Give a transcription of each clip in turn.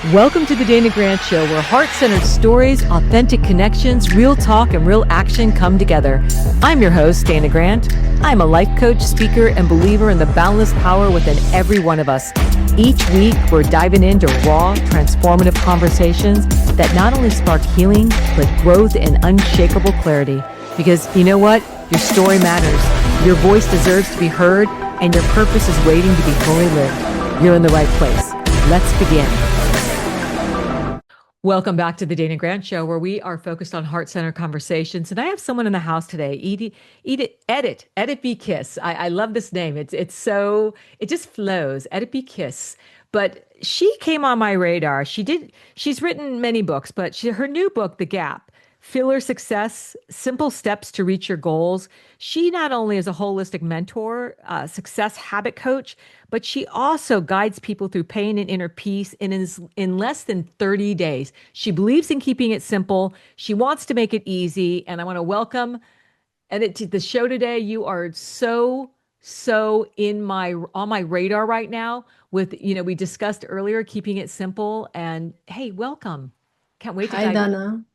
Welcome to the Dana Grant Show, where heart-centered stories, authentic connections, real talk, and real action come together. I'm your host, Dana Grant. I'm a life coach, speaker, and believer in the boundless power within every one of us. Each week, we're diving into raw, transformative conversations that not only spark healing, but growth and unshakable clarity. Because you know what? Your story matters. Your voice deserves to be heard, and your purpose is waiting to be fully lived. You're in the right place. Let's begin. Welcome back to the Dana Grant Show, where we are focused on heart-centered conversations. And I have someone in the house today, Edit Be Kiss. I love this name. It just flows. Edit Be Kiss. But she came on my radar. She's written many books, but her new book, The Gap, Filler Success, Simple Steps to Reach Your Goals. She not only is a holistic mentor, success habit coach, but she also guides people through pain and inner peace in less than 30 days. She believes in keeping it simple. She wants to make it easy. And I want to welcome Edit to the show today. You are so on my radar right now with, we discussed earlier, keeping it simple. And hey, welcome. Can't wait to Hi, dive in. Dana.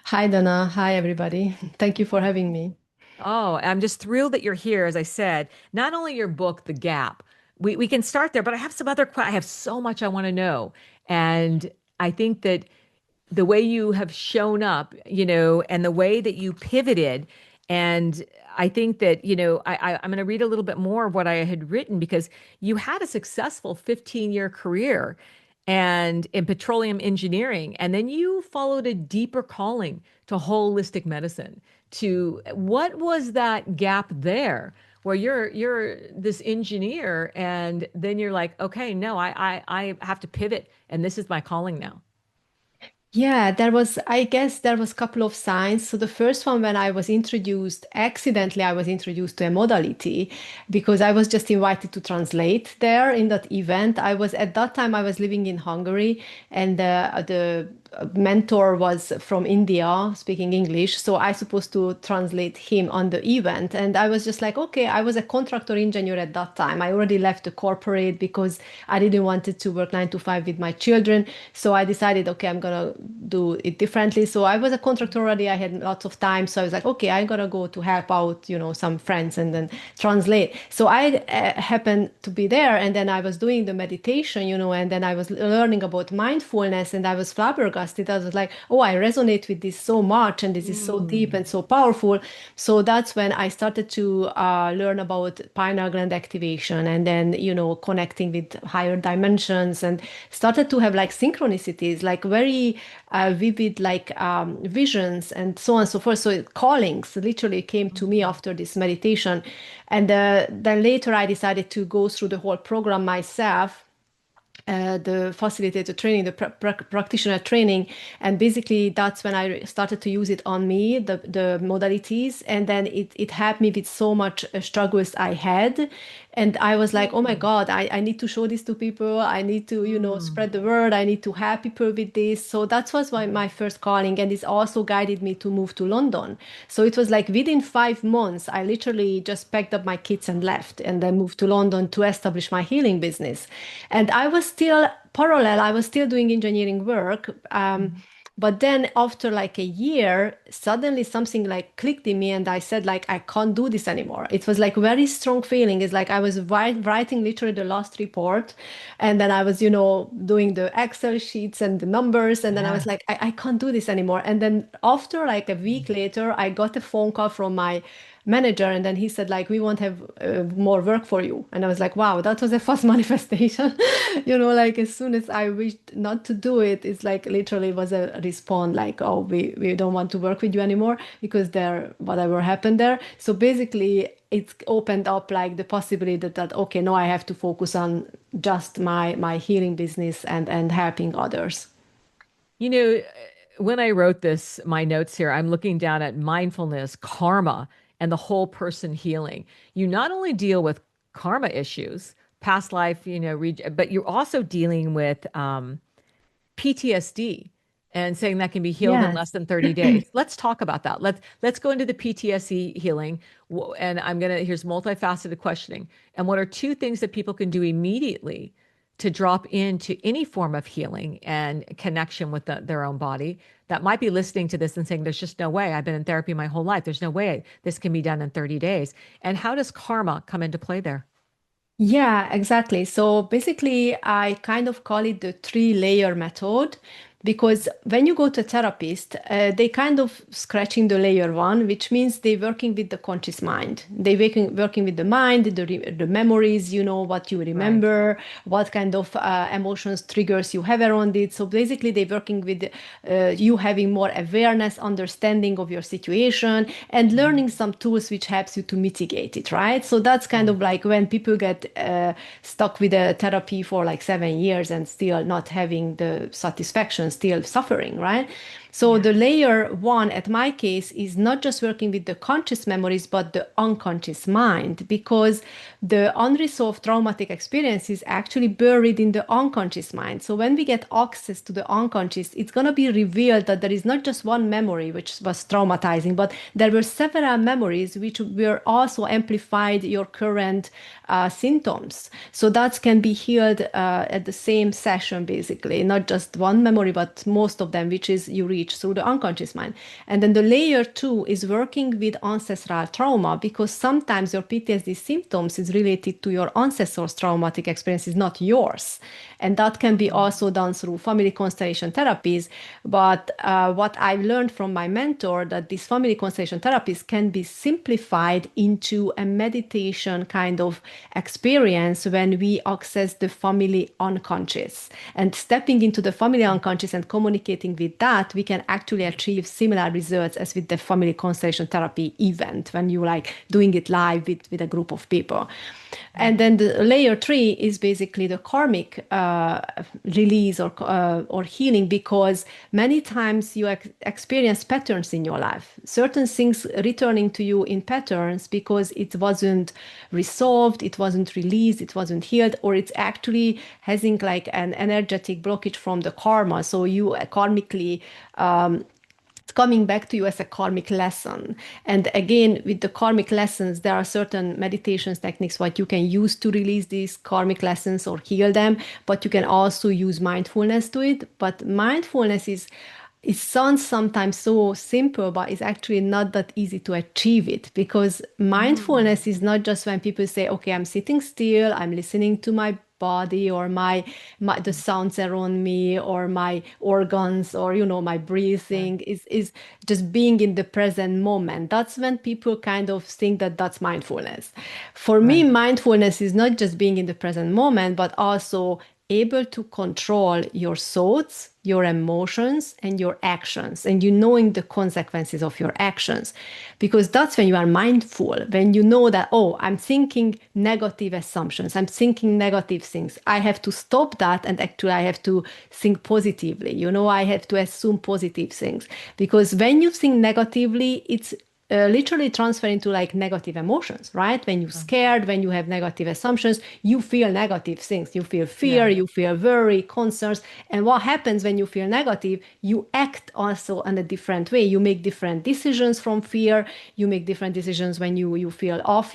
Hi, Dana. Hi, everybody. Thank you for having me. Oh, I'm just thrilled that you're here. As I said, not only your book, The Gap, we can start there, but I have some other I have so much I want to know. And I think that the way you have shown up, and the way that you pivoted, and I think that, I'm going to read a little bit more of what I had written because you had a successful 15-year career and in petroleum engineering, and then you followed a deeper calling to holistic medicine. To what was that gap there? Where you're this engineer, and then you're like, okay, no, I have to pivot, and this is my calling now. Yeah, I guess there was a couple of signs. So the first one, when accidentally, I was introduced to a modality because I was just invited to translate there in that event. At that time, I was living in Hungary, and the mentor was from India speaking English. So I supposed to translate him on the event. And I was just like, okay, I was a contractor engineer at that time. I already left the corporate because I didn't want to work 9 to 5 with my children. So I decided, okay, I'm gonna do it differently. So I was a contractor already. I had lots of time. So I was like, okay, I'm gonna go to help out, some friends and then translate. So I happened to be there, and then I was doing the meditation, and then I was learning about mindfulness, and I was flabbergasted. I was like, oh, I resonate with this so much, and this is so deep Mm. and so powerful. So that's when I started to learn about pineal gland activation, and then, connecting with higher dimensions, and started to have like synchronicities, like very vivid, like visions, and so on and so forth. So callings literally came to me after this meditation. And then later I decided to go through the whole program myself, the facilitator training, the practitioner training. And basically, that's when I started to use it on me, the modalities. And then it helped me with so much struggles I had. And I was like, oh my Mm. God, I need to show this to people. I need to, Mm. spread the word. I need to help people with this. So that was my first calling. And this also guided me to move to London. So it was like within 5 months, I literally just packed up my kids and left, and then moved to London to establish my healing business. And I was still doing engineering work. But then after like a year, suddenly something like clicked in me, and I said like, I can't do this anymore. It was like very strong feeling. It's like I was writing literally the last report, and then I was, doing the Excel sheets and the numbers. And then I was Yeah. like, I can't do this anymore. And then after like a week later, I got a phone call from my manager, and then he said like, we won't have more work for you. And I was like, wow, that was a fast manifestation. Like as soon as I wished not to do it, it's like literally was a response like, oh, we don't want to work with you anymore because there whatever happened there. So basically it's opened up like the possibility that okay, no, I have to focus on just my healing business and helping others. You know, when I wrote my notes here, I'm looking down at mindfulness, karma, and the whole person healing. You not only deal with karma issues, past life, but you're also dealing with PTSD and saying that can be healed in less Yes. than 30 days. Let's talk about that. Let's go into the PTSD healing. And here's multifaceted questioning. And what are two things that people can do immediately to drop into any form of healing and connection with their own body that might be listening to this and saying, there's just no way. I've been in therapy my whole life. There's no way this can be done in 30 days. And how does karma come into play there? Yeah, exactly. So basically, I kind of call it the three-layer method because when you go to a therapist, they kind of scratching the layer one, which means they working with the conscious mind. They working with the mind, the memories, what you Right. remember, what kind of emotions, triggers you have around it. So basically, they working with you having more awareness, understanding of your situation, and Mhm. learning some tools which helps you to mitigate it, right? So that's kind Right. of like when people get stuck with a therapy for like 7 years and still not having the satisfaction, still suffering, right? So Yeah. the layer one, at my case, is not just working with the conscious memories, but the unconscious mind, because the unresolved traumatic experience is actually buried in the unconscious mind. So when we get access to the unconscious, it's going to be revealed that there is not just one memory which was traumatizing, but there were several memories which were also amplified your current symptoms. So that can be healed at the same session, basically, not just one memory, but most of them, which is you reach through the unconscious mind. And then the layer two is working with ancestral trauma, because sometimes your PTSD symptoms is related to your ancestors' traumatic experiences, not yours. And that can be Mhm. also done through family constellation therapies. But what I've learned from my mentor, that these family constellation therapies can be simplified into a meditation kind of experience when we access the family unconscious. And stepping into the family unconscious and communicating with that, we can actually achieve similar results as with the family constellation therapy event when you like doing it live with a group of people. And then the layer three is basically the karmic release or healing, because many times you experience patterns in your life, certain things returning to you in patterns because it wasn't resolved, it wasn't released, it wasn't healed, or it's actually having like an energetic blockage from the karma. So you karmically it's coming back to you as a karmic lesson. And again, with the karmic lessons, there are certain meditations techniques what you can use to release these karmic lessons or heal them, but you can also use mindfulness to it. But mindfulness is it sounds sometimes so simple, but it's actually not that easy to achieve it, because Mm. mindfulness is not just when people say, okay, I'm sitting still, I'm listening to my body or my the sounds around me or my organs or my Right. breathing is just being in the present moment. That's when people kind of think that that's mindfulness. For me, Right. mindfulness is not just being in the present moment, but also able to control your thoughts, your emotions, and your actions, and you knowing the consequences of your actions. Because that's when you are mindful, when you know that, oh, I'm thinking negative assumptions, I'm thinking negative things. I have to stop that, and actually, I have to think positively. I have to assume positive things. Because when you think negatively, it's literally transfer into like negative emotions, right? When you're Right. scared, when you have negative assumptions, you feel negative things. You feel fear, Yeah. you feel worry, concerns. And what happens when you feel negative? You act also in a different way. You make different decisions from fear. You make different decisions when you feel off.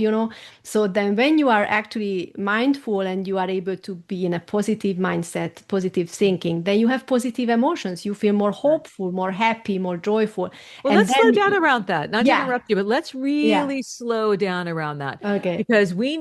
So then when you are actually mindful and you are able to be in a positive mindset, positive thinking, then you have positive emotions. You feel more Right. hopeful, more happy, more joyful. Well, And let's slow down then, around that. Not to yeah, interrupt you, but let's yeah. really slow down around that Okay. because we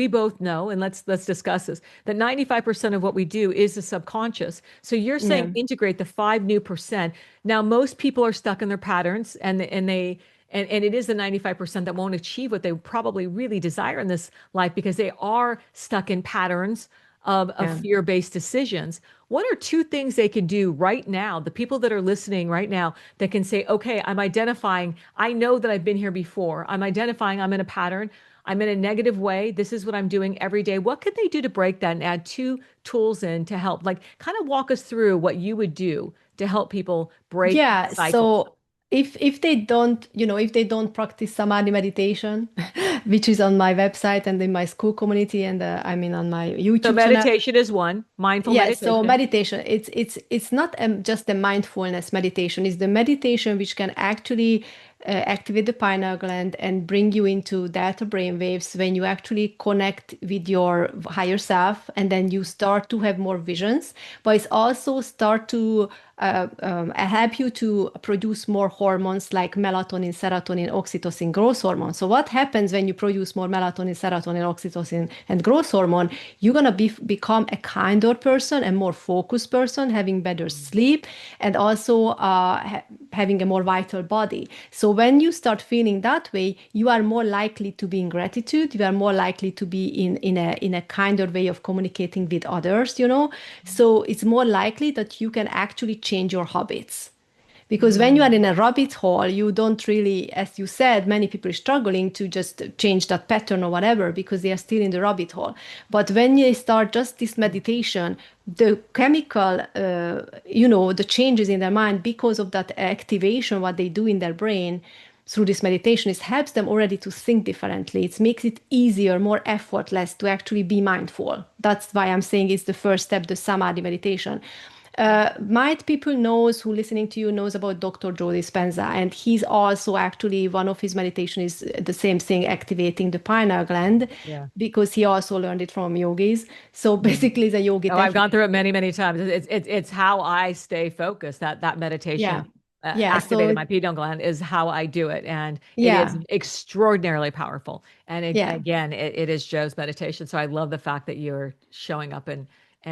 both know, and let's discuss this, that 95% of what we do is the subconscious. So you're saying Yeah. integrate the 5 new percent. Now, most people are stuck in their patterns and it is the 95% that won't achieve what they probably really desire in this life because they are stuck in patterns of Yeah. fear-based decisions. What are two things they can do right now, the people that are listening right now, that can say, okay, I'm identifying, I know that I've been here before. I'm identifying I'm in a pattern. I'm in a negative way. This is what I'm doing every day. What could they do to break that and add two tools in to help? Like, kind of walk us through what you would do to help people break Yeah. cycles. So if they don't, if they don't practice samadhi meditation, which is on my website and in my school community, and I mean on my So YouTube channel. meditation is one, mindful Yeah, so meditation. meditation, it's not just a mindfulness meditation. It's the meditation which can actually activate the pineal gland and bring you into theta brain waves when you actually connect with your higher self, and then you start to have more visions, but it's also start to help you to produce more hormones like melatonin, serotonin, oxytocin, growth hormone. So what happens when you produce more melatonin, serotonin, oxytocin, and growth hormone? You're gonna become a kinder person, a more focused person, having better sleep, and also having a more vital body. So when you start feeling that way, you are more likely to be in gratitude. You are more likely to be in a kinder way of communicating with others. So it's more likely that you can actually change your habits. Because when you are Mm. in a rabbit hole, you don't really, as you said, many people are struggling to just change that pattern or whatever because they are still in the rabbit hole. But when you start just this meditation, the chemical, the changes in their mind because of that activation, what they do in their brain through this meditation, it helps them already to think differently. It makes it easier, more effortless to actually be mindful. That's why I'm saying it's the first step, the samadhi meditation. Might people knows who listening to you knows about Dr. Joe Dispenza, and he's also actually one of his meditation is the same thing, activating the pineal gland, Yeah. because he also learned it from yogis. So Mm. basically, the yogi Oh, I've gone technique. through it many, many times. It's how I stay focused. That Yeah, meditation, yeah. activating So my pineal gland is how I do it, and it is yeah, extraordinarily powerful. And yeah. again, it is Joe's meditation. So I love the fact that you're showing up and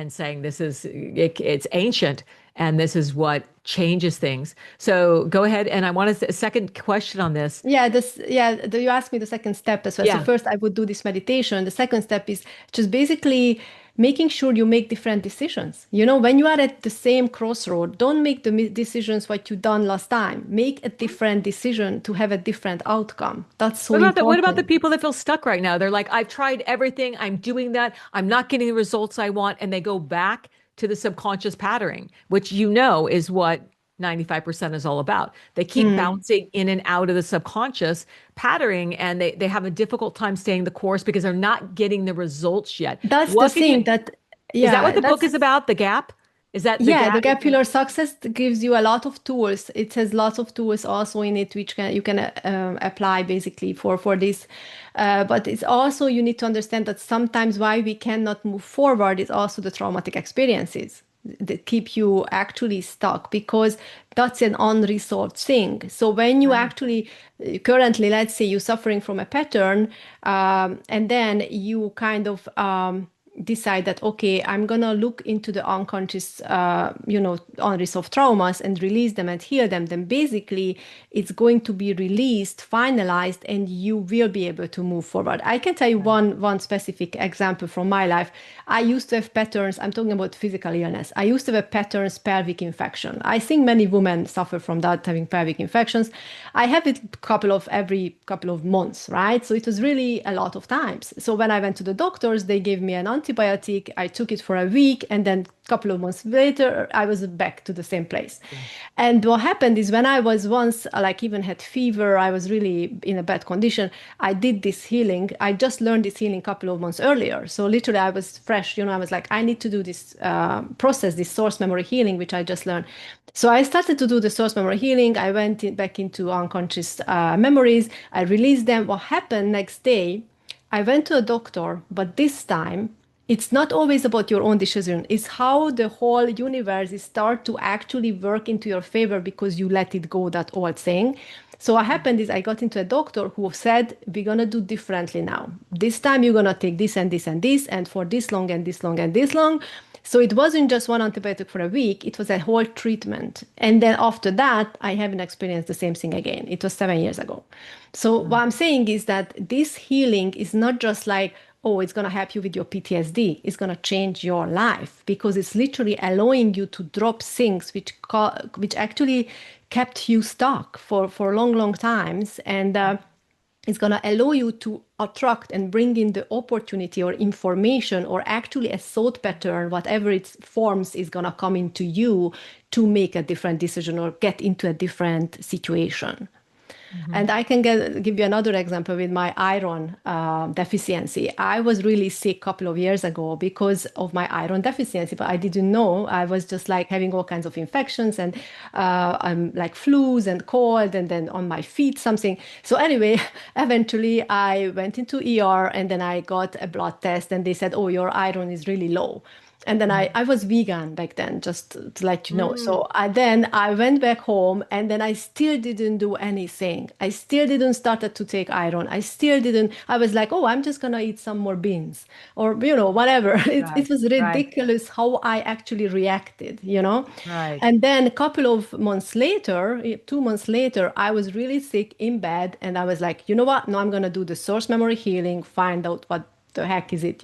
saying this is it's ancient and this is what changes things. So go ahead, and I want a second question on this. You asked me the second step as well. So Yeah. first I would do this meditation. The second step is just basically making sure you make different decisions. When you are at the same crossroad, don't make the decisions what you done last time. Make a different decision to have a different outcome. That's so What about the important. people that feel stuck right now? They're like, I've tried everything, I'm doing that, I'm not getting the results I want, and they go back to the subconscious patterning, which is what 95% is all about. They keep Mm. bouncing in and out of the subconscious patterning, and they have a difficult time staying the course because they're not getting the results yet. That's the What can thing you, that, is that what yeah, the book that's is about? The gap? Is that the Yeah, gap? the gap pillar success gives you a lot of tools. It has lots of tools also in it, which you can apply basically for this. But it's also you need to understand that sometimes why we cannot move forward is also the traumatic experiences that keep you actually stuck, because that's an unresolved thing. So when you Right. actually currently, let's say you're suffering from a pattern, and then you kind of decide that, okay, I'm gonna look into the unconscious unresolved traumas and release them and heal them, then basically it's going to be released, finalized, and you will be able to move forward. I can tell you Right. one specific example from my life. I used to have patterns. I'm talking about physical illness. I used to have patterns, pelvic infection. I think many women suffer from that, having pelvic infections. I have it every couple of months, right? So it was really a lot of times. So when I went to the doctors, they gave me an antibiotic. I took it for a week, and then a couple of months later, I was back to the same place. Yeah. And what happened is when I was once, like, even had fever, I was really in a bad condition. I did this healing. I just learned this healing a couple of months earlier. So literally, I was fresh. I was like, I need to do this process, this source memory healing, which I just learned. So I started to do the source memory healing. I went back into unconscious memories. I released them. What happened next day? I went to a doctor, but this time it's not always about your own decision. It's how the whole universe is start to actually work into your favor because you let it go, that old thing. So what happened is I got into a doctor who said, we're gonna do differently now. This time you're gonna take this and this and this, and for this long and this long and this long. So it wasn't just one antibiotic for a week, it was a whole treatment. And then after that, I haven't experienced the same thing again. It was 7 years ago. So what I'm saying is that this healing is not just like, oh, it's going to help you with your PTSD. It's going to change your life because it's literally allowing you to drop things which actually kept you stuck for long, long times. And it's going to allow you to attract and bring in the opportunity or information or actually a thought pattern, whatever its forms, is going to come into you to make a different decision or get into a different situation. Hmm. And I can give you another example with my iron deficiency. I was really sick a couple of years ago because of my iron deficiency, but I didn't know. I was just like having all kinds of infections and I'm like flus and cold, and then on my feet something. So anyway, eventually I went into ER and then I got a blood test and they said, "Oh, your iron is really low." And then I was vegan back then, just to let you know. Mm. So then I went back home and then I still didn't do anything. I still didn't started to take iron. I still didn't. I was like, oh, I'm just gonna eat some more beans or, whatever. It Right, was right, ridiculous how I actually reacted. right. And then a couple of months later, 2 months later, I was really sick in bed and I was like, you know what? No, I'm gonna do the source memory healing, find out what the heck is it?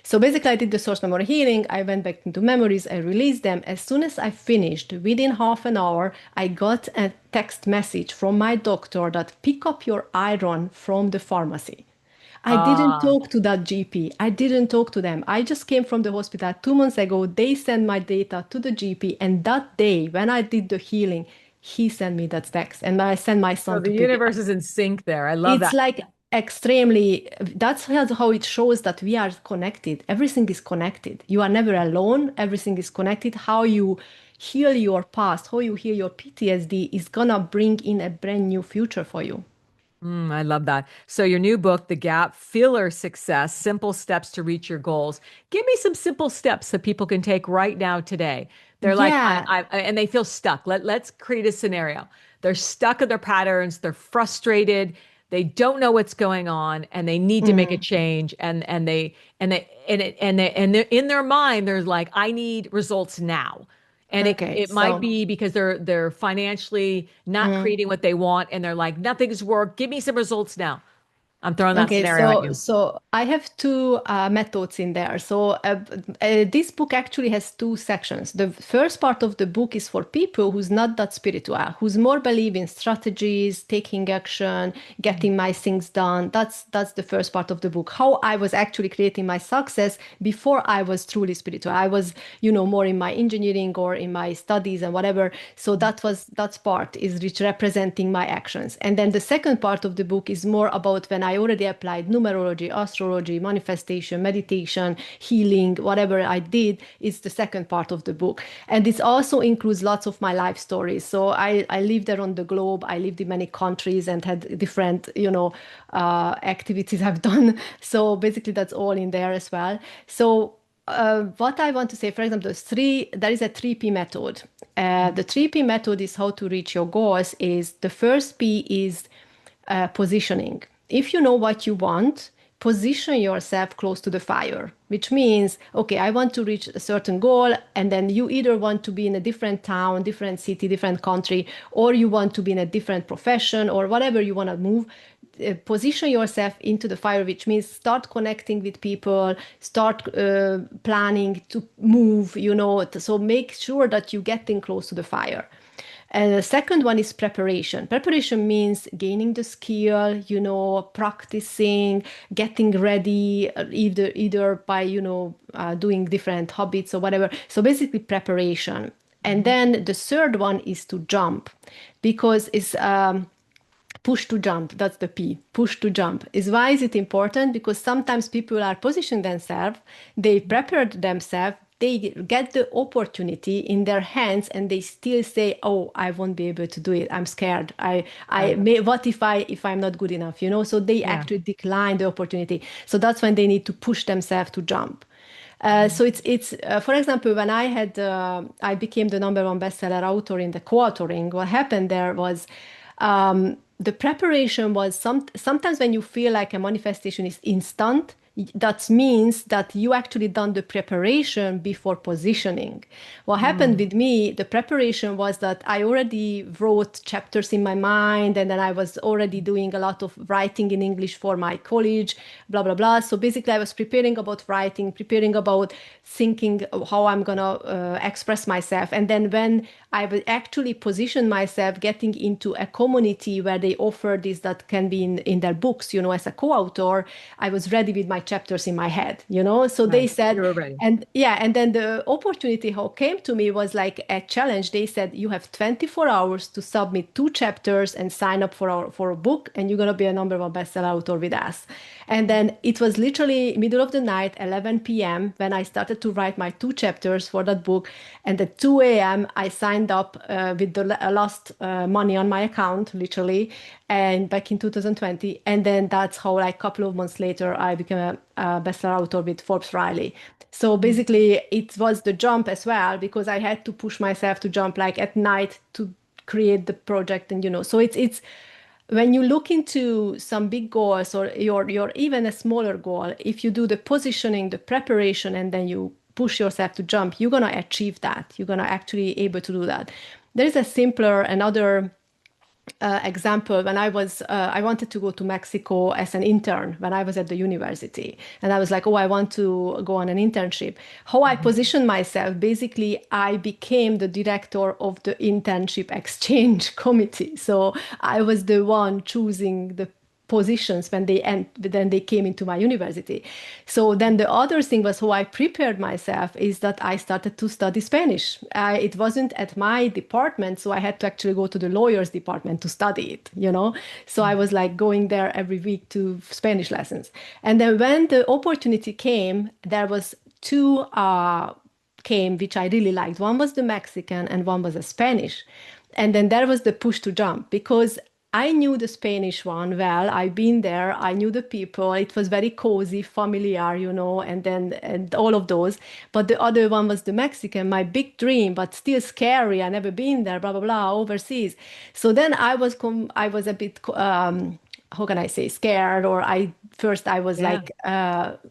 So basically, I did the source memory healing. I went back into memories. I released them. As soon as I finished, within half an hour, I got a text message from my doctor that pick up your iron from the pharmacy. I didn't Ah, talk to that GP. I didn't talk to them. I just came from the hospital 2 months ago. They sent my data to the GP. And that day, when I did the healing, he sent me that text. And I sent my so son the to pick it universe up. is in sync there. I love It's that. like extremely, that's how it shows that we are connected. Everything is connected. You are never alone. Everything is connected. How you heal your past, how you heal your PTSD is gonna bring in a brand new future for you. I love that. So your new book, The Gap, Filler Success, Simple Steps to Reach Your Goals. Give me some simple steps that people can take right now today. They're like, Yeah. and they feel stuck. Let's create a scenario. They're stuck in their patterns. They're frustrated. They don't know what's going on, and they need to make a Mhm. change. And they're, in their mind, there's like, I need results now. And Okay. it might So. be because they're financially not Mhm. creating what they want and they're like, nothing's worked. Give me some results now. I'm throwing that Okay, scenario at so you. so I have two methods in there. So this book actually has two sections. The first part of the book is for people who's not that spiritual, who's more believe in strategies, taking action, getting my things done. That's the first part of the book. How I was actually creating my success before I was truly spiritual. I was, more in my engineering or in my studies and whatever. So that's part is which representing my actions. And then the second part of the book is more about when I already applied numerology, astrology, manifestation, meditation, healing, whatever I did, is the second part of the book. And this also includes lots of my life stories. So I lived around the globe. I lived in many countries and had different, activities I've done. So basically, that's all in there as well. So what I want to say, for example, there is a 3P method. The 3P method is how to reach your goals. Is the first P is positioning. If you know what you want, position yourself close to the fire, which means, okay, I want to reach a certain goal, and then you either want to be in a different town, different city, different country, or you want to be in a different profession or whatever you want to move. Position yourself into the fire, which means start connecting with people, start planning to move, so make sure that you're getting close to the fire. And the second one is preparation. Preparation means gaining the skill, practicing, getting ready, either by doing different habits or whatever. So basically preparation. And Mhm. then the third one is to jump, because it's push to jump. That's the P. Push to jump. Is why is it important? Because sometimes people are positioning themselves, they prepared themselves, they get the opportunity in their hands, and they still say, "Oh, I won't be able to do it. I'm scared. I Right. may. What if I'm not good enough? So they Yeah. actually decline the opportunity. So that's when they need to push themselves to jump. Mhm. So it's for example, when I became the number one bestseller author in the co-authoring. What happened there was the preparation was sometimes when you feel like a manifestation is instant, that means that you actually done the preparation before positioning. What happened Mm. with me, the preparation was that I already wrote chapters in my mind, and then I was already doing a lot of writing in English for my college, blah, blah, blah. So basically, I was preparing about writing, preparing about thinking how I'm going to express myself. And then when I will actually position myself getting into a community where they offer this that can be in their books, as a co-author, I was ready with my chapters in my head, you know? So they Right. said, You're ready. and yeah, and then the opportunity how came to me was like a challenge. They said, you have 24 hours to submit 2 chapters and sign up for a book, and you're going to be a number one bestseller author with us. And then it was literally middle of the night, 11 p.m., when I started to write my 2 chapters for that book. And at 2 a.m., I signed up with the last money on my account, literally, and back in 2020. And then that's how, like, a couple of months later, I became a bestseller author with Forbes Riley. So Mm. basically, it was the jump as well, because I had to push myself to jump like at night to create the project. And so it's when you look into some big goals, or your even a smaller goal, if you do the positioning, the preparation, and then you push yourself to jump, you're going to achieve that. You're going to actually able to do that. There is a simpler, another example. When I wanted to go to Mexico as an intern when I was at the university, and I was like, oh, I want to go on an internship. How I Mhm. positioned myself, basically, I became the director of the internship exchange committee. So I was the one choosing the positions when they came into my university. So then the other thing was how I prepared myself is that I started to study Spanish. It wasn't at my department, so I had to actually go to the lawyer's department to study it. So I was like going there every week to Spanish lessons. And then when the opportunity came, there was two came which I really liked. One was the Mexican and one was a Spanish. And then there was the push to jump, because I knew the Spanish one well. I've been there. I knew the people. It was very cozy, familiar, and all of those. But the other one was the Mexican, my big dream, but still scary. I never been there, blah blah blah, overseas. So then I was a bit how can I say, scared, or I was Yeah. like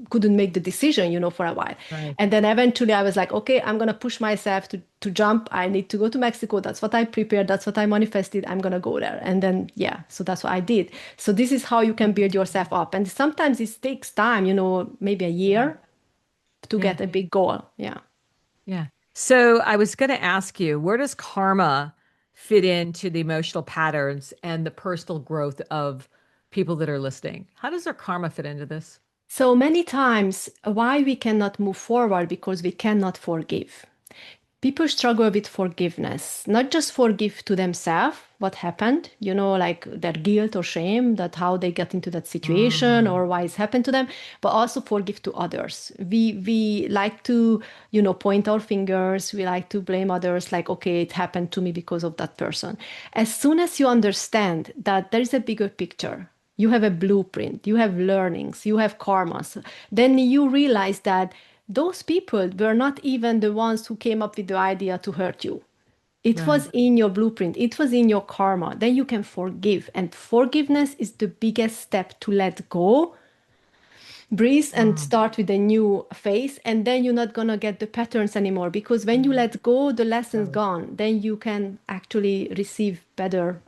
couldn't make the decision, for a while. Right. And then eventually I was like, okay, I'm gonna push myself to jump. I need to go to Mexico. That's what I prepared. That's what I manifested. I'm gonna go there. And then yeah, so that's what I did. So this is how you can build yourself up. And sometimes it takes time, maybe a Yeah. year to Yeah. get a big goal. Yeah. Yeah. So I was going to ask you, where does karma fit into the emotional patterns and the personal growth of people that are listening? How does their karma fit into this? So many times, why we cannot move forward because we cannot forgive. People struggle with forgiveness, not just forgive to themselves what happened, like their guilt or shame, that how they got into that situation Mm, or why it's happened to them, but also forgive to others. We like to, point our fingers. We like to blame others, like, okay, it happened to me because of that person. As soon as you understand that there is a bigger picture, you have a blueprint, you have learnings, you have karmas, then you realize that those people were not even the ones who came up with the idea to hurt you. It right. was in your blueprint, it was in your karma. Then you can forgive. And forgiveness is the biggest step to let go, breathe, and Mm, start with a new phase. And then you're not going to get the patterns anymore. Because when you mm, let go, the lessons right. gone, then you can actually receive better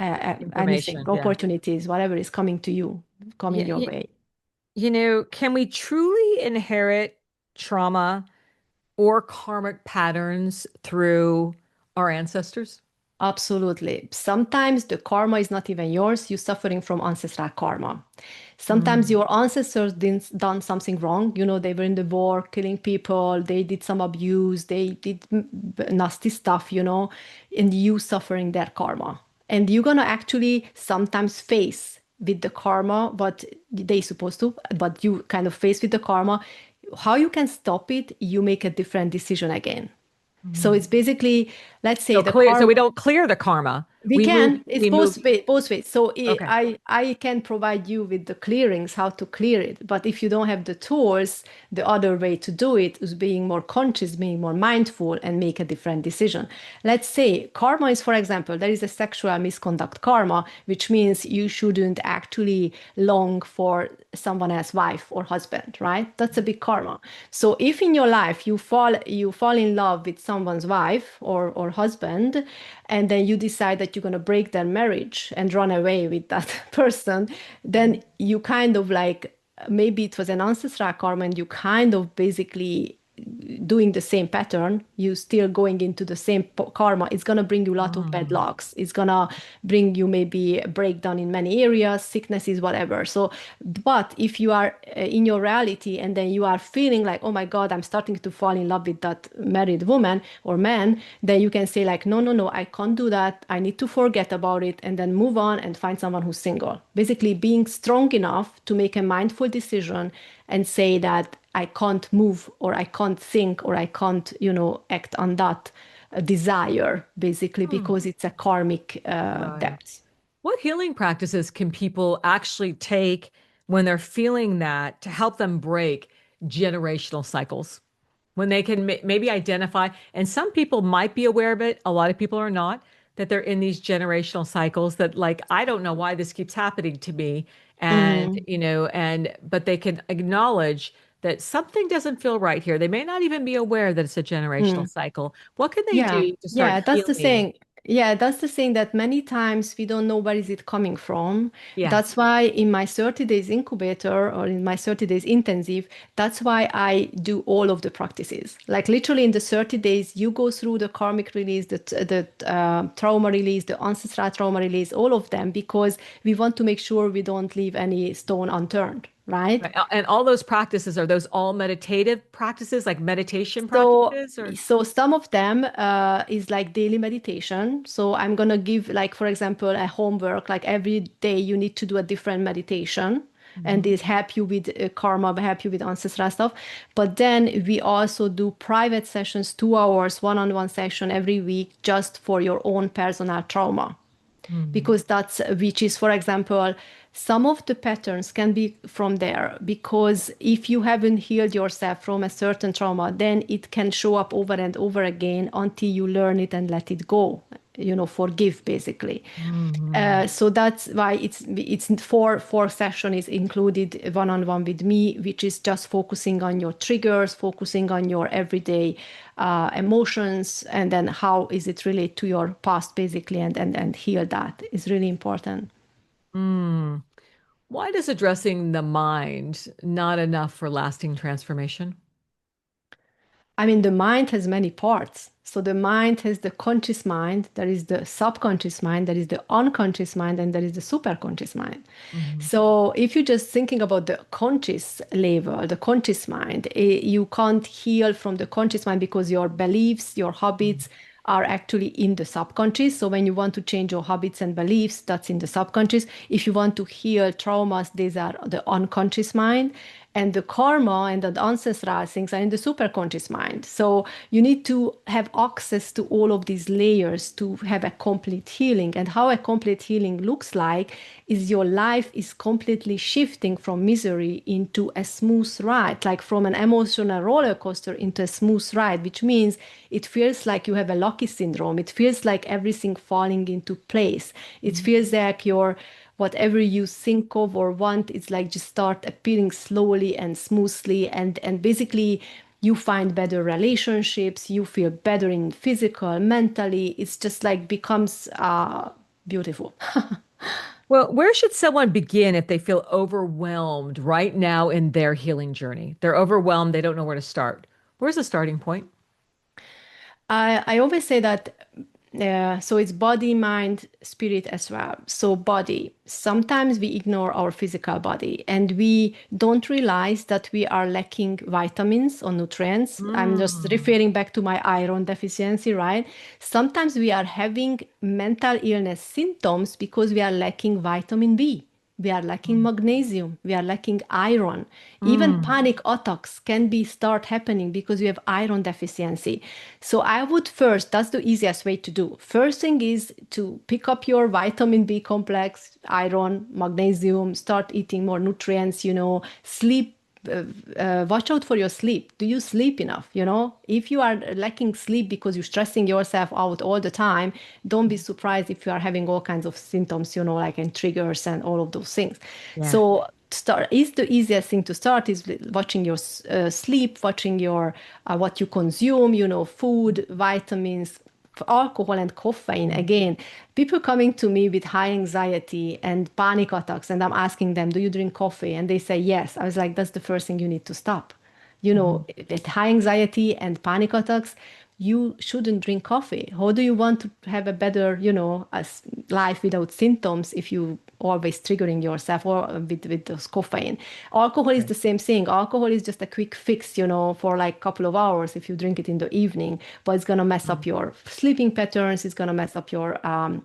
anything, Information. Yeah. opportunities, whatever is coming to you, coming Yeah. your way. Can we truly inherit trauma or karmic patterns through our ancestors? Absolutely. Sometimes the karma is not even yours. You're suffering from ancestral karma. Sometimes Mm, your ancestors didn't done something wrong. They were in the war, killing people. They did some abuse. They did nasty stuff, and you suffering their karma. And you're gonna actually sometimes face with the karma what they supposed to, but you kind of face with the karma. How you can stop it? You make a different decision again. So mm. it's basically, let's say So the clear. So karma. we don't clear the karma. We can. It's We move. both ways. So Okay. I can provide you with the clearings, how to clear it. But if you don't have the tools, the other way to do it is being more conscious, being more mindful, and make a different decision. Let's say karma is, for example, there is a sexual misconduct karma, which means you shouldn't actually long for someone else's wife or husband, right? That's a big karma. So if in your life you fall in love with someone's wife or husband, and then you decide that you're going to break their marriage and run away with that person, then you kind of like, maybe it was an ancestral karma, and you kind of basically doing the same pattern, you still going into the same karma, it's going to bring you a lot of bad Mm. lucks. It's going to bring you maybe a breakdown in many areas, sicknesses, whatever. So, but if you are in your reality and then you are feeling like, oh my God, I'm starting to fall in love with that married woman or man, then you can say like, no, no, no, I can't do that. I need to forget about it and then move on and find someone who's single. Basically being strong enough to make a mindful decision and say that I can't move or I can't think or I can't, act on that desire, basically, Hmm. because it's a karmic Right. debt. What healing practices can people actually take when they're feeling that to help them break generational cycles? When they can maybe identify, and some people might be aware of it, a lot of people are not, that they're in these generational cycles that, like, I don't know why this keeps happening to me. And, Mm, but they can acknowledge that something doesn't feel right here. They may not even be aware that it's a generational mm. cycle. What can they Yeah, do to start yeah, that's the healing? thing. Yeah, that's the thing that many times we don't know where is it coming from. Yeah. That's why in my 30 days incubator or in my 30 days intensive, that's why I do all of the practices. Like literally in the 30 days, you go through the karmic release, the trauma release, the ancestral trauma release, all of them, because we want to make sure we don't leave any stone unturned, right? Right. And all those practices, are those all meditative practices, like meditation So, practices, or? so some of them is like daily meditation. So I'm gonna give like, for example, a homework. Like every day you need to do a different meditation, and Mhm. this help you with karma, help you with ancestral stuff. But then we also do private sessions, 2 hours, one-on-one session every week, just for your own personal trauma Mm. because that's which is for example some of the patterns can be from there because if you haven't healed yourself from a certain trauma then it can show up over and over again until you learn it and let it go, forgive basically. Mhm. So that's why it's four session is included one-on-one with me, which is just focusing on your triggers, focusing on your everyday emotions, and then how is it relate to your past basically, and heal that is really important. Mm. Why does addressing the mind not enough for lasting transformation? I mean, the mind has many parts. So the mind has the conscious mind, there is the subconscious mind, there is the unconscious mind, and there is the superconscious mind. Mhm. So if you're just thinking about the conscious level, the conscious mind, you can't heal from the conscious mind because your beliefs, your habits are actually in the subconscious. So when you want to change your habits and beliefs, that's in the subconscious. If you want to heal traumas, these are the unconscious mind. And the karma and the ancestral things are in the superconscious mind. So you need to have access to all of these layers to have a complete healing. And how a complete healing looks like is your life is completely shifting from misery into a smooth ride, like from an emotional roller coaster into a smooth ride, which means it feels like you have a lucky syndrome. It feels like everything falling into place. It Mhm. feels like your whatever you think of or want, it's like just start appearing slowly and smoothly, and basically you find better relationships, you feel better in physical, mentally. It's just like becomes beautiful. Well, where should someone begin if they feel overwhelmed right now in their healing journey? They're overwhelmed, they don't know where to start. Where's the starting point? I always say that so it's body, mind, spirit as well. So body, sometimes we ignore our physical body and we don't realize that we are lacking vitamins or nutrients. I'm just Mm. referring back to my iron deficiency, right? Sometimes we are having mental illness symptoms because we are lacking vitamin B. We are lacking Mm. magnesium. We are lacking iron. Even Mm. panic attacks can be start happening because we have iron deficiency. So I would first, that's the easiest way to do. First thing is to pick up your vitamin B complex, iron, magnesium, start eating more nutrients, sleep, watch out for your sleep. Do you sleep enough? If you are lacking sleep because you're stressing yourself out all the time, don't be surprised if you are having all kinds of symptoms, like and triggers and all of those things. Yeah. So start is the easiest thing to start is watching your sleep, watching your what you consume, food, vitamins, alcohol and caffeine. Mm. Again, people coming to me with high anxiety and panic attacks, and I'm asking them, do you drink coffee? And they say yes. I was like, that's the first thing you need to stop Mhm. with high anxiety and panic attacks, you shouldn't drink coffee. How do you want to have a better, life without symptoms if you always triggering yourself or with those caffeine? Alcohol is Right. the same thing. Alcohol is just a quick fix, for like a couple of hours if you drink it in the evening, but it's going to mess up Mhm. your sleeping patterns. It's going to mess up your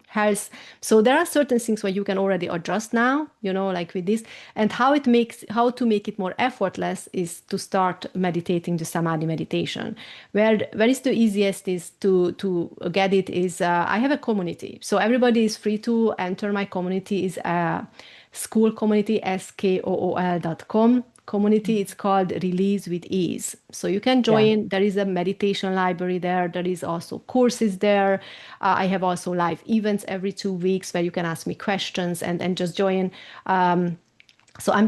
health. So there are certain things where you can already adjust now, like with this. And how to make it more effortless is to start meditating the samadhi meditation. Where is the easiest is to get it is I have a community, so everybody is free to enter. My community is a school community, skool.com community. It's called Release with Ease. So you can Yeah. join. There is a meditation library there. There is also courses there. I have also live events every 2 weeks where you can ask me questions and just join. So I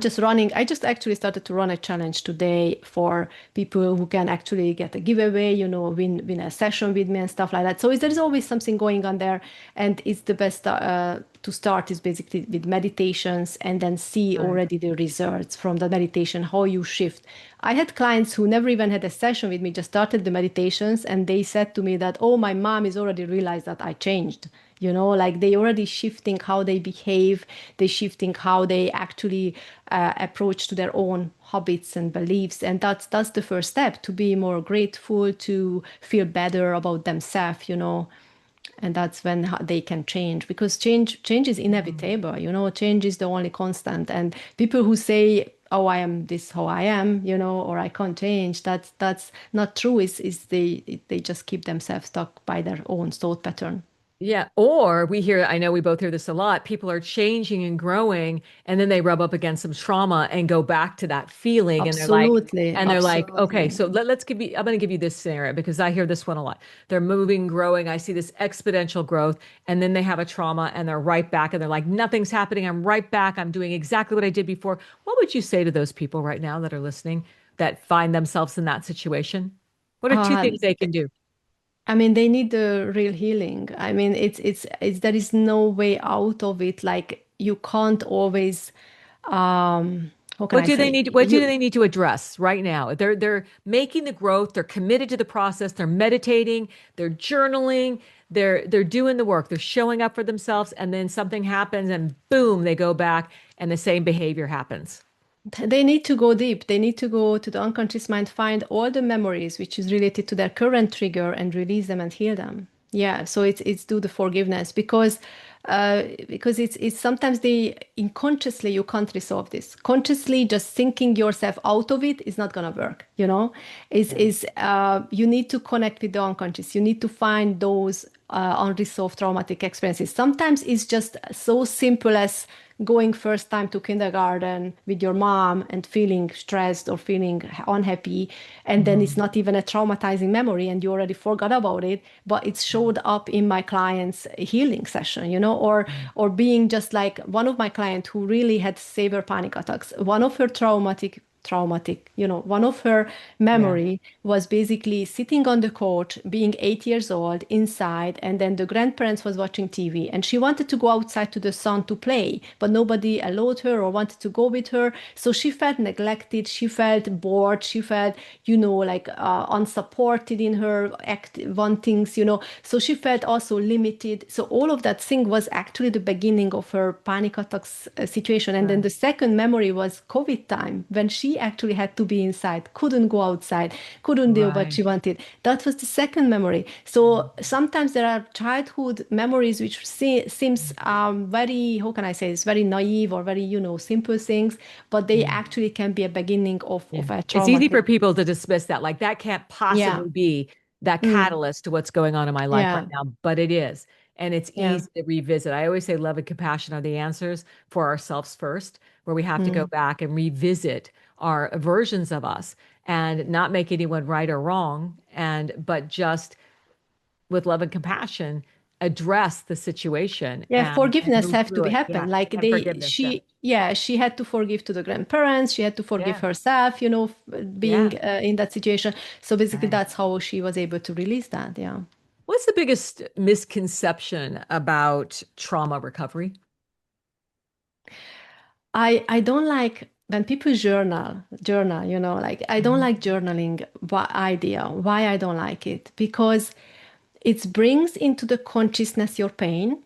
just actually started to run a challenge today for people who can actually get a giveaway, win a session with me and stuff like that. So there is always something going on there. And it's the best to start is basically with meditations and then see Right. already the results from the meditation, how you shift. I had clients who never even had a session with me, just started the meditations, and they said to me that, oh, my mom is already realized that I changed. Like they already shifting how they behave, they shifting how they actually approach to their own habits and beliefs. And that's the first step, to be more grateful, to feel better about themselves. And that's when they can change, because change is Mhm. inevitable. Change is the only constant. And people who say, oh, I am this how I am, or I can't change, that's not true. Is they just keep themselves stuck by their own thought pattern. Yeah. Or we hear, I know we both hear this a lot. People are changing and growing, and then they rub up against some trauma and go back to that feeling. Absolutely, And they're like, okay, absolutely. so let's give you, I'm going to give you this scenario because I hear this one a lot. They're moving, growing. I see this exponential growth, and then they have a trauma and they're right back and they're like, nothing's happening. I'm right back. I'm doing exactly what I did before. What would you say to those people right now that are listening that find themselves in that situation? What are two Uh, things they can do? I mean, they need the real healing. I mean, it's there is no way out of it. Like you can't always, how can What I do they say? need? What do they need to address right now? They're making the growth. They're committed to the process. They're meditating. They're journaling. They're doing the work. They're showing up for themselves, and then something happens, and boom, they go back, and the same behavior happens. They need to go deep. They need to go to the unconscious mind, find all the memories which is related to their current trigger and release them and heal them. Yeah, so it's do the forgiveness, because it's sometimes they unconsciously you can't resolve this. Consciously just thinking yourself out of it is not gonna work. Yeah. Is You need to connect with the unconscious. You need to find those unresolved traumatic experiences. Sometimes it's just so simple as going first time to kindergarten with your mom and feeling stressed or feeling unhappy, and then it's Mhm. not even a traumatizing memory and you already forgot about it, but it showed up in my client's healing session, or being just like one of my clients who really had severe panic attacks. One of her traumatic, one of her Yeah. memory was basically sitting on the couch being 8 years old inside, and then the grandparents was watching TV and she wanted to go outside to the sun to play, but nobody allowed her or wanted to go with her. So she felt neglected, she felt bored, she felt, like unsupported in her wantings, so she felt also limited. So all of that thing was actually the beginning of her panic attacks situation. And then Right. the second memory was COVID time, when she actually had to be inside, couldn't go outside, couldn't do what Right. she wanted. That was the second memory. So sometimes there are childhood memories which seems very, how can I say, it's very naive or very, simple things, but they Yeah. actually can be a beginning Yeah. of a It's easy traumatic. for people to dismiss that. Like that can't Yeah. possibly be that Mm. catalyst to what's going on in my life right Yeah. now, but it is. And it's Yeah. easy to revisit. I always say love and compassion are the answers for ourselves first, where we have to go Mm. back and revisit our versions of us and not make anyone right or wrong, and but just with love and compassion address the situation Yeah, and forgiveness move have to through be it. Yeah. happen. Like And forgiveness. Yeah. she had to forgive to the grandparents. She had to forgive Yeah. herself, Yeah. being in that situation. So basically, Right. that's how she was able to release that. Yeah. What's the biggest misconception about trauma recovery? I don't like. when people journal, like I don't Mhm. like journaling idea. Why I don't like it? Because it brings into the consciousness your pain.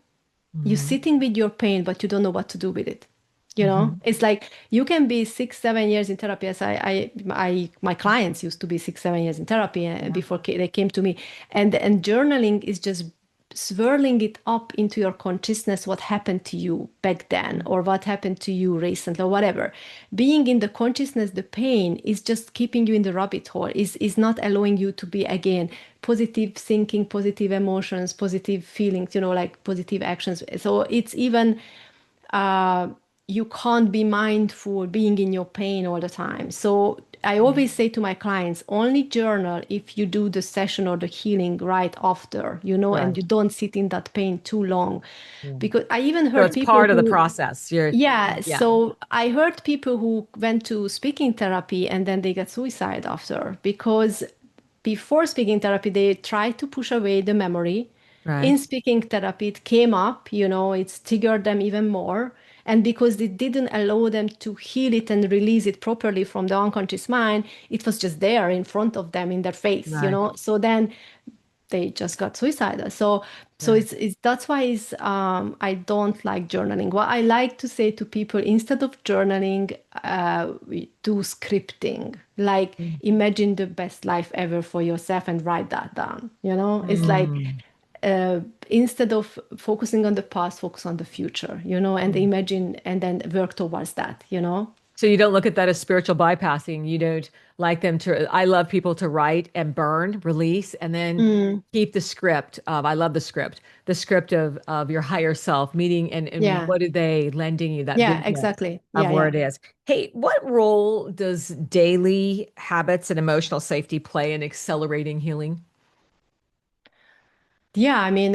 You're Mhm. sitting with your pain, but you don't know what to do with it. Mhm. It's like you can be 6, 7 years in therapy. As my clients used to be 6, 7 years in therapy Yeah. before they came to me, and journaling is just swirling it up into your consciousness what happened to you back then or what happened to you recently or whatever. Being in the consciousness, the pain is just keeping you in the rabbit hole, is not allowing you to be again positive thinking, positive emotions, positive feelings, like positive actions. So it's even uh, you can't be mindful being in your pain all the time. So I always say to my clients, only journal if you do the session or the healing right after, and Right. you don't sit in that pain too long. Yeah. Because I even So heard it's people part of the who, process. yeah, Yeah. so I heard people who went to speaking therapy and then they got suicide after because before speaking therapy, they tried to push away the memory. In Right. speaking therapy, it came up, it's triggered them even more. And because it didn't allow them to heal it and release it properly from the unconscious mind, it was just there in front of them in their face. Right. So then they just got suicidal. So Right. it's that's why I don't like journaling. What I like to say to people instead of journaling, we do scripting. Like imagine the best life ever for yourself and write that down. It's like Mm. uh, instead of focusing on the past, focus on the future. And Mm. imagine and then work towards that. So you don't look at that as spiritual bypassing. You don't like them to. I love people to write and burn, release, and then Mm, keep the script of. I love the script of your higher self meeting and yeah. what are they lending you that Yeah, vision exactly. of Yeah, where yeah. it is. Hey, what role does daily habits and emotional safety play in accelerating healing? Yeah, I mean,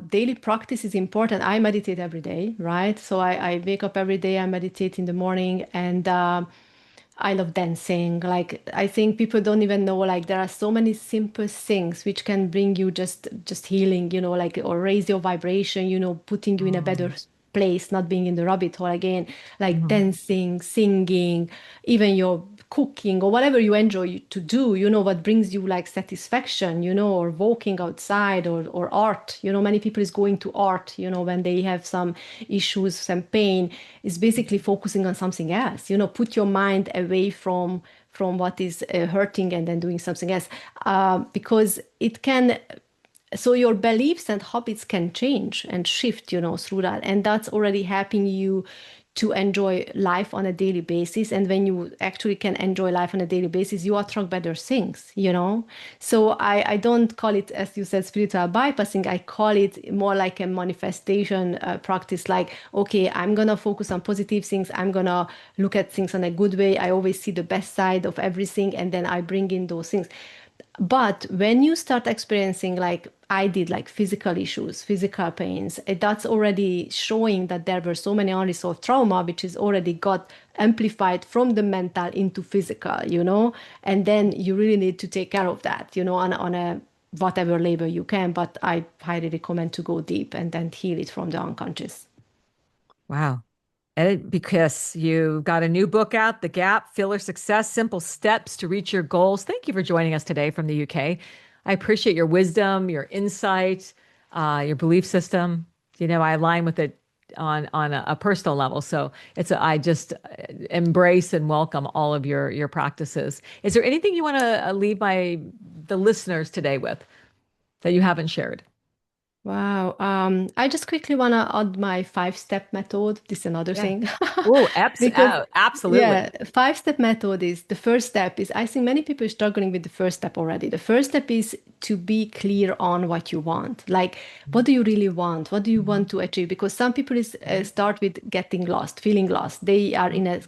daily practice is important. I meditate every day, right? So I wake up every day, I meditate in the morning, and I love dancing. Like, I think people don't even know, like, there are so many simple things which can bring you just healing, like, or raise your vibration, putting you in a better Mm. place, not being in the rabbit hole again, like Mhm. dancing, singing, even your cooking or whatever you enjoy to do, what brings you like satisfaction, or walking outside or art. Many people is going to art, when they have some issues, some pain, is basically focusing on something else, put your mind away from what is hurting and then doing something else, because it can so your beliefs and habits can change and shift through that, and that's already helping you to enjoy life on a daily basis. And when you actually can enjoy life on a daily basis, you attract better things. So I don't call it, as you said, spiritual bypassing. I call it more like a manifestation practice. Like, okay, I'm gonna focus on positive things, I'm gonna look at things in a good way, I always see the best side of everything, and then I bring in those things. But when you start experiencing, like I did, like physical issues, physical pains, that's already showing that there were so many unresolved trauma, which is already got amplified from the mental into physical. And then you really need to take care of that, on a whatever label you can. But I highly recommend to go deep and then heal it from the unconscious. Wow. And because you got a new book out, The Gap, Filler Success, Simple Steps to Reach Your Goals. Thank you for joining us today from the UK. I appreciate your wisdom, your insight, your belief system. I align with it on a personal level. So I just embrace and welcome all of your practices. Is there anything you want to leave the listeners today with that you haven't shared? Wow. I just quickly want to add my 5-step method. This is another Yeah. thing. Oh, Because, absolutely. yeah, 5-step method is the first step is, I think many people are struggling with the first step already. The first step is to be clear on what you want. Like, what do you really want? What do you Mhm. want to achieve? Because some people start with getting lost, feeling lost. They are in a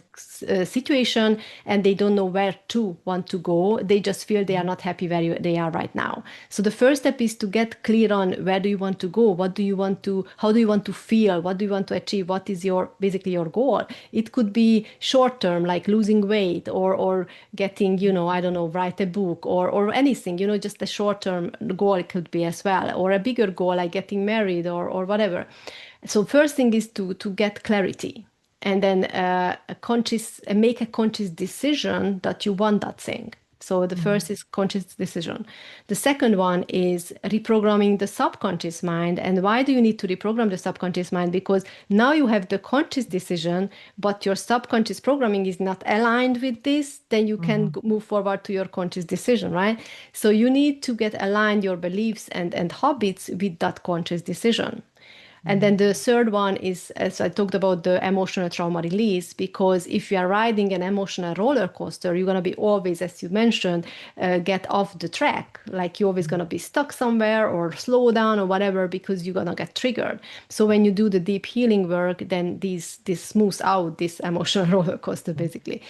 situation and they don't know where to want to go. They just feel they are not happy where they are right now. So the first step is to get clear on where do you want to go? What do you want to, how do you want to feel? What do you want to achieve? What is basically your goal? It could be short term, like losing weight or getting, I don't know, write a book or anything, just a short term goal it could be as well, or a bigger goal like getting married or whatever. So first thing is to get clarity. and then make a conscious decision that you want that thing. So the first Mhm. is conscious decision. The second one is reprogramming the subconscious mind. And why do you need to reprogram the subconscious mind? Because now you have the conscious decision, but your subconscious programming is not aligned with this, then you can Mhm. move forward to your conscious decision, right? So you need to get aligned your beliefs and habits with that conscious decision. And then Mhm. the third one is, as I talked about, the emotional trauma release, because if you are riding an emotional roller coaster, you're going to be always, as you mentioned, get off the track. Like you're always going to be stuck somewhere or slow down or whatever because you're going to get triggered. So when you do the deep healing work, then this smooths out this emotional roller coaster, basically.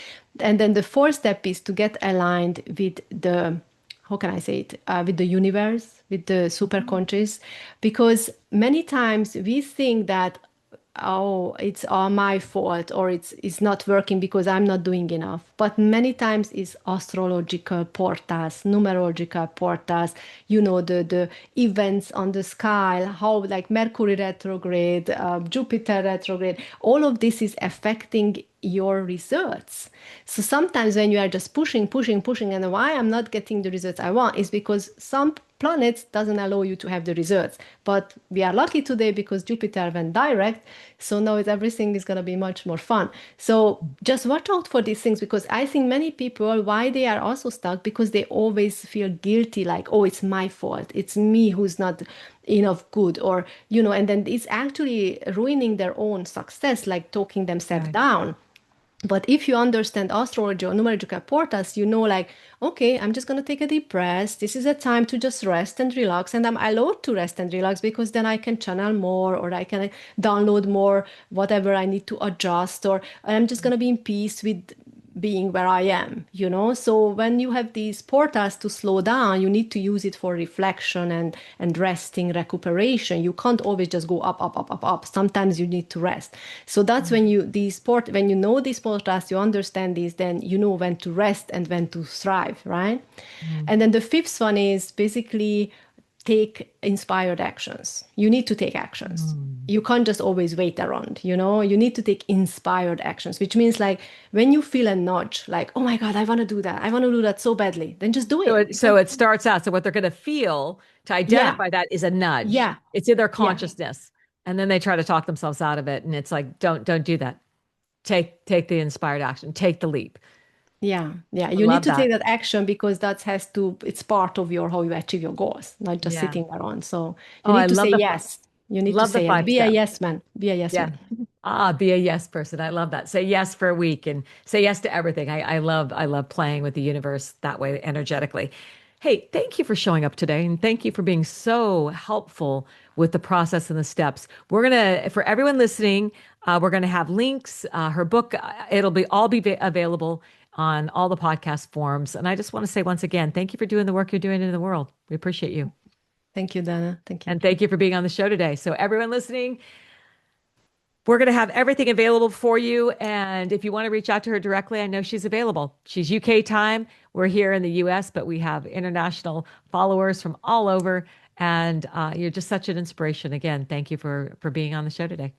And then the fourth step is to get aligned with the how can I say it, with the universe, with the super Mhm. conscious, because many times we think that, oh, it's all my fault or it's not working because I'm not doing enough. But many times it's astrological portals, numerological portals, the events on the sky, how like Mercury retrograde, Jupiter retrograde, all of this is affecting your results. So sometimes when you are just pushing, pushing, pushing, and why I'm not getting the results I want is because some planets doesn't allow you to have the results. But we are lucky today because Jupiter went direct, so now everything is going to be much more fun. So just watch out for these things, because I think many people, why they are also stuck, because they always feel guilty, like, oh, it's my fault, it's me who's not enough good, or and then it's actually ruining their own success, like talking themselves Right. down. But if you understand astrology or numerical portals, like, okay, I'm just going to take a deep breath. This is a time to just rest and relax. And I'm allowed to rest and relax because then I can channel more, or I can download more, whatever I need to adjust, or I'm just going to be in peace with being where I am. So when you have these portals to slow down, you need to use it for reflection and resting, recuperation. You can't always just go up, up, up, up, up. Sometimes you need to rest. So that's Mhm. when you know these portals, you understand these, then you know when to rest and when to thrive, right? Mhm. And then the fifth one is basically take inspired actions. You need to take actions. Mhm. You can't just always wait around. You need to take inspired actions, which means like when you feel a nudge, like, oh my God, I want to do that. I want to do that so badly, then just do So it. it starts out. So what they're going to feel to Yeah, identify that is a nudge. yeah, It's in their yeah, consciousness, and then they try to talk themselves out of it. And it's like, don't do that. Take the inspired action. Take the leap. yeah, yeah. I You need love to that. take that action because it's part of your how you achieve your goals, not just Yeah. sitting around. So you Oh, I need to say yes. You need to love the say yes. five Be a steps. yes man. Be a yes Yeah. man. Be a yes person. I love that. Say yes for a week and say yes to everything. I love playing with the universe that way energetically. Hey, thank you for showing up today and thank you for being so helpful with the process and the steps. For everyone listening, we're gonna have links. Her book, it'll be all be available on all the podcast forms. And I just want to say once again, thank you for doing the work you're doing in the world. We appreciate you. Thank you, Dana. Thank you. And thank you for being on the show today. So everyone listening, we're going to have everything available for you. And if you want to reach out to her directly, I know she's available. She's UK time. We're here in the US, but we have international followers from all over. And you're just such an inspiration. Again, thank you for being on the show today.